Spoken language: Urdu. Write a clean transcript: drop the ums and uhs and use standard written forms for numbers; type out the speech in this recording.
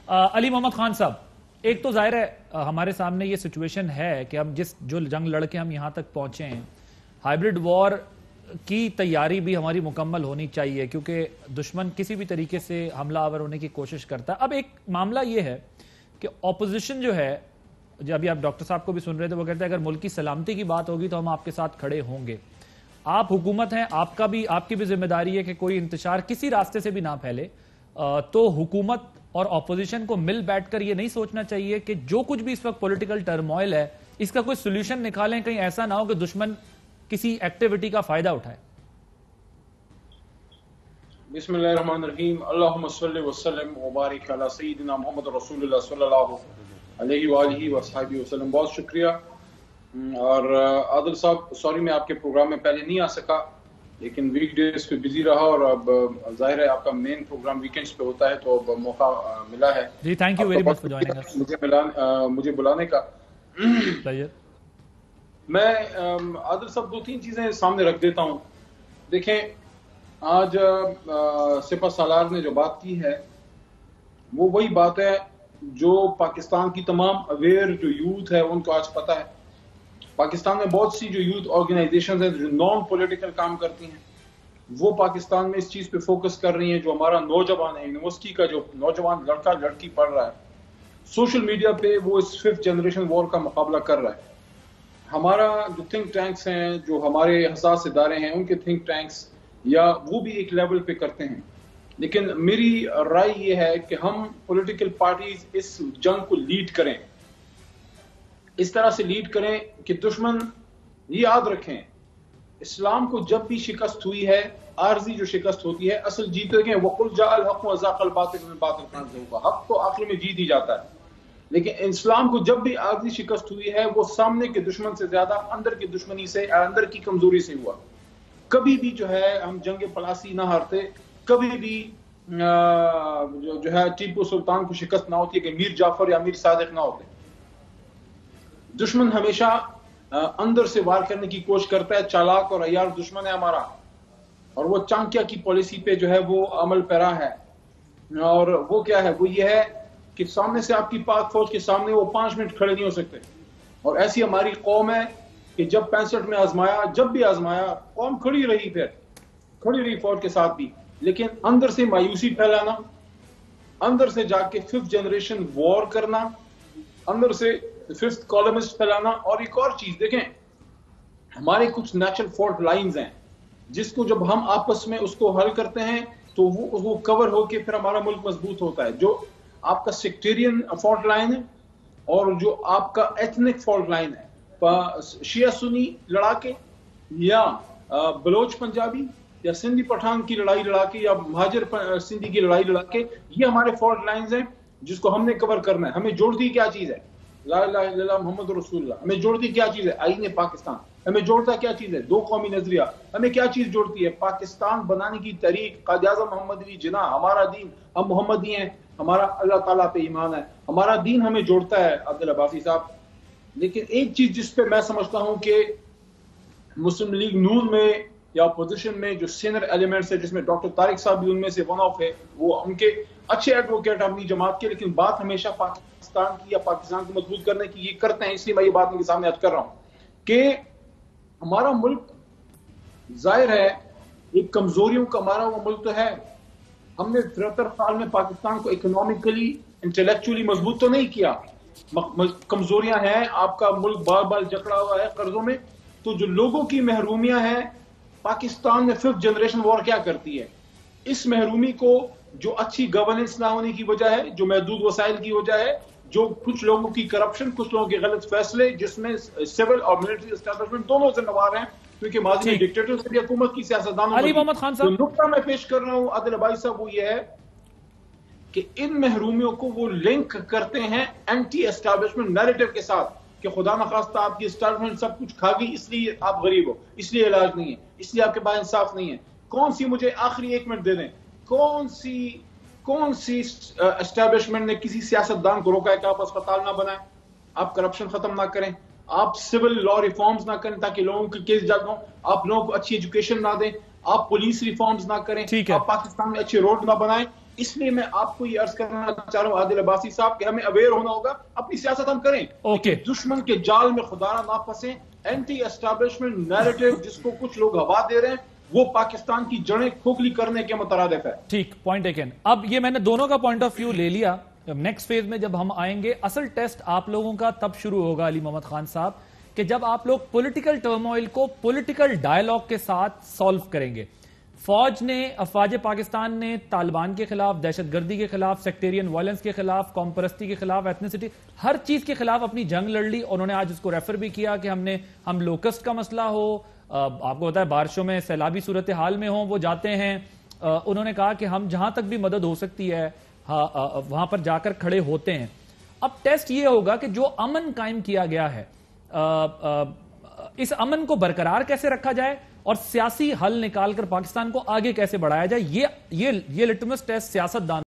علی محمد خان صاحب، ایک تو ظاہر ہے ہمارے سامنے یہ سچویشن ہے کہ ہم جو جنگ لڑ کے ہم یہاں تک پہنچے ہیں، ہائیبرڈ وار کی تیاری بھی ہماری مکمل ہونی چاہیے، کیونکہ دشمن کسی بھی طریقے سے حملہ آور ہونے کی کوشش کرتا ہے۔ اب ایک معاملہ یہ ہے کہ اپوزیشن جو ہے، ابھی آپ ڈاکٹر صاحب کو بھی سن رہے تھے، وہ کہتے ہیں اگر ملک کی سلامتی کی بات ہوگی تو ہم آپ کے ساتھ کھڑے ہوں گے۔ آپ حکومت ہیں، آپ کی بھی ذمہ داری ہے کہ کوئی انتشار کسی راستے سے بھی نہ پھیلے، تو حکومت اور اپوزیشن کو مل بیٹھ کر یہ نہیں سوچنا چاہیے کہ جو کچھ بھی اس وقت پولیٹیکل ٹرموائل ہے اس کا کوئی سولوشن نکالیں، کہیں ایسا نہ ہو کہ دشمن کسی ایکٹیویٹی کا فائدہ اٹھائے؟ بسم اللہ الرحمن الرحیم، اللہم صلی وسلم وبارک علی سیدنا محمد رسول اللہ صلی اللہ علیہ وآلہ وصحبہ وسلم۔ بہت شکریہ۔ اور عادل صاحب، سوری میں آپ کے پروگرام میں پہلے نہیں آ سکا، لیکن ویک ڈیز پہ بزی رہا، اور اب ظاہر ہے آپ کا مین پروگرام ویکنڈز پہ ہوتا ہے، تو اب موقع ملا ہے۔ جی، thank you very much for joining us, مجھے بلانے کا۔ طیب، میں عادل صاحب دو تین چیزیں سامنے رکھ دیتا ہوں۔ دیکھیں، آج سپہ سالار نے جو بات کی ہے وہ وہی بات ہے جو پاکستان کی تمام اویئر جو یوتھ ہے ان کو آج پتہ ہے۔ پاکستان میں بہت سی جو یوتھ آرگنائزیشنز ہیں جو نان پولیٹیکل کام کرتی ہیں، وہ پاکستان میں اس چیز پہ فوکس کر رہی ہیں۔ جو ہمارا نوجوان ہے، یونیورسٹی کا جو نوجوان لڑکا لڑکی پڑھ رہا ہے، سوشل میڈیا پہ وہ اس 5th جنریشن وار کا مقابلہ کر رہا ہے۔ ہمارا جو تھنک ٹینکس ہیں، جو ہمارے حساس ادارے ہیں، ان کے تھنک ٹینکس یا وہ بھی ایک لیول پہ کرتے ہیں، لیکن میری رائے یہ ہے کہ ہم پولیٹیکل پارٹیز اس جنگ کو لیڈ کریں، اس طرح سے لیڈ کریں کہ دشمن یہ یاد رکھیں، اسلام کو جب بھی شکست ہوئی ہے، عارضی جو شکست ہوتی ہے، اصل جیتے گئے۔ وَقُلْ جَاءَ الْحَقُّ وَزَهَقَ الْبَاطِلُ وَالْبَاطِلَ كَانَ زَهُوقًا، حق تو آخر میں جیت ہی جاتا ہے، لیکن اسلام کو جب بھی عارضی شکست ہوئی ہے وہ سامنے کے دشمن سے زیادہ اندر کی دشمنی سے، اندر کی کمزوری سے ہوا۔ کبھی بھی جو ہے ہم جنگ پلاسی نہ ہارتے، کبھی بھی جو ہے ٹیپو سلطان کو شکست نہ ہوتی ہے کہ میر جعفر یا میر صادق نہ ہوتے۔ دشمن ہمیشہ اندر سے وار کرنے کی کوشش کرتا ہے، چالاک اور عیار دشمن ہے ہمارا، اور وہ چانکیا کی پالیسی پہ جو ہے وہ عمل پیرا ہے۔ اور وہ کیا ہے؟ وہ یہ ہے کہ سامنے سے آپ کی پاک فوج کے سامنے وہ 5 منٹ کھڑے نہیں ہو سکتے، اور ایسی ہماری قوم ہے کہ جب 65 میں آزمایا، جب بھی آزمایا، قوم کھڑی رہی، پھر کھڑی رہی فوج کے ساتھ بھی، لیکن اندر سے مایوسی پھیلانا، اندر سے جا کے 5th جنریشن وار کرنا، اندر سے 5th کالمسٹ پھیلانا۔ اور ایک اور چیز دیکھیں، ہمارے کچھ نیچرل فالٹ لائنز ہیں جس کو جب ہم آپس میں اس کو حل کرتے ہیں تو وہ کور ہو کے پھر ہمارا ملک مضبوط ہوتا ہے۔ جو آپ کا سیکٹیرین فالٹ لائن ہے اور جو آپ کا ایتھنک فالٹ لائن ہے، شیعہ سنی لڑا کے، یا بلوچ پنجابی یا سندھی پٹھان کی لڑائی لڑا کے، یا مہاجر سندھی کی لڑائی لڑا کے، یہ ہمارے فالٹ لائنز ہیں جس کو ہم نے کور کرنا ہے۔ ہمیں جوڑتی کیا چیز ہے؟ لا الہ الا اللہ محمد رسول اللہ۔ ہمیں جوڑتی کیا چیز ہے؟ آئین پاکستان۔ ہمیں جوڑتا کیا چیز ہے؟ 2 قومی نظریہ۔ ہمیں کیا چیز جوڑتی ہے؟ پاکستان بنانے کی تحریک، قائد اعظم محمد علی جناح، ہمارا دین، ہم محمدی ہیں، ہمارا اللہ تعالیٰ پہ ایمان ہے، ہمارا دین ہمیں جوڑتا ہے عبد العباسی صاحب۔ لیکن ایک چیز جس پہ میں سمجھتا ہوں کہ مسلم لیگ نون میں یا اپوزیشن میں جو سینئر ایلیمنٹس ہے، جس میں ڈاکٹر طارق صاحب بھی ان میں سے ون آف ہے، وہ ان کے اچھے ایڈوکیٹ اپنی جماعت کے، لیکن بات ہمیشہ پاکستان کی یا پاکستان کو مضبوط کرنے کی یہ کرتے ہیں۔ اس لیے میں یہ بات ان کے سامنے عرض کر رہا ہوں کہ ہمارا ملک ظاہر ہے ایک کمزوریوں کا مارا ہوا ملک تو ہے۔ ہم نے 73 سال میں پاکستان کو اکنامکلی، انٹلیکچولی مضبوط تو نہیں کیا، کمزوریاں ہیں، آپ کا ملک بار بار جکڑا ہوا ہے قرضوں میں۔ تو جو لوگوں کی محرومیاں ہیں، پاکستان میں 5th جنریشن وار کیا کرتی ہے؟ اس محرومی کو جو اچھی گورننس نہ ہونے کی وجہ ہے، جو محدود وسائل کی وجہ ہے، جو کچھ لوگوں کی کرپشن، کچھ لوگوں کے غلط فیصلے، جس میں سول اور ملٹری اسٹیبلشمنٹ دونوں ذمہ دار ہیں، کیونکہ ماضی میں ڈکٹیٹر سے بھی حکومت کی، سیاستدانوں علی محمد خان صاحب، جو نقطہ میں پیش کر رہا ہوں عادل عباسی صاحب، وہ یہ ہے کہ ان محرومیوں کو وہ لنک کرتے ہیں اینٹی اسٹیبلشمنٹ نیریٹو کے ساتھ کہ خدا نخواستہ آپ کی اسٹیبلشمنٹ سب کچھ کھا گئی، اس لیے آپ غریب ہو، اس لیے علاج نہیں ہے، اس لیے آپ کے پاس انصاف نہیں ہے۔ کون سی، مجھے آخری 1 منٹ دے دیں، کون سی اسٹیبلشمنٹ نے کسی سیاستدان کو روکا ہے کہ آپ اسپتال نہ بنائیں، آپ کرپشن ختم نہ کریں، آپ سول لا ریفارمز نہ کریں تاکہ لوگوں کے کیس جج ہوں، آپ لوگوں کو اچھی ایجوکیشن نہ دیں، آپ پولیس ریفارمز نہ کریں، آپ پاکستان میں اچھے روڈ نہ بنائیں؟ اس لیے میں آپ کو یہ عرض کرنا چاہ رہا ہوں عادل عباسی صاحب کہ ہمیں اویئر ہونا ہوگا، اپنی سیاست ہم کریں، اوکے دشمن کے جال میں خدا نہ پھنسیں۔ اینٹی اسٹیبلشمنٹ نیریٹو جس کو کچھ لوگ ہوا دے رہے ہیں وہ پاکستان کی جڑیں کھوکھلی کرنے کے مترادف ہے۔ ٹھیک، پوائنٹ ٹیکن۔ اب یہ میں نے دونوں کا پوائنٹ آف ویو لے لیا۔ نیکسٹ فیز میں جب ہم آئیں گے، اصل ٹیسٹ آپ لوگوں کا تب شروع ہوگا علی محمد خان صاحب کہ جب آپ لوگ پولیٹیکل ٹرموائل کو پولیٹیکل ڈائیلاگ کے ساتھ سالو کریں گے۔ افواج پاکستان نے طالبان کے خلاف، دہشت گردی کے خلاف، سیکٹیرین وائلنس کے خلاف، قوم پرستی کے خلاف، ایتھنیسٹی، ہر چیز کے خلاف اپنی جنگ لڑ لی۔ انہوں نے آج اس کو ریفر بھی کیا کہ ہم لوکسٹ کا مسئلہ ہو، آپ کو پتا ہے بارشوں میں سیلابی صورتحال میں ہوں وہ جاتے ہیں۔ انہوں نے کہا کہ ہم جہاں تک بھی مدد ہو سکتی ہے وہاں پر جا کر کھڑے ہوتے ہیں۔ اب ٹیسٹ یہ ہوگا کہ جو امن قائم کیا گیا ہے اس امن کو برقرار کیسے رکھا جائے اور سیاسی حل نکال کر پاکستان کو آگے کیسے بڑھایا جائے۔ یہ لٹمس ٹیسٹ سیاست دان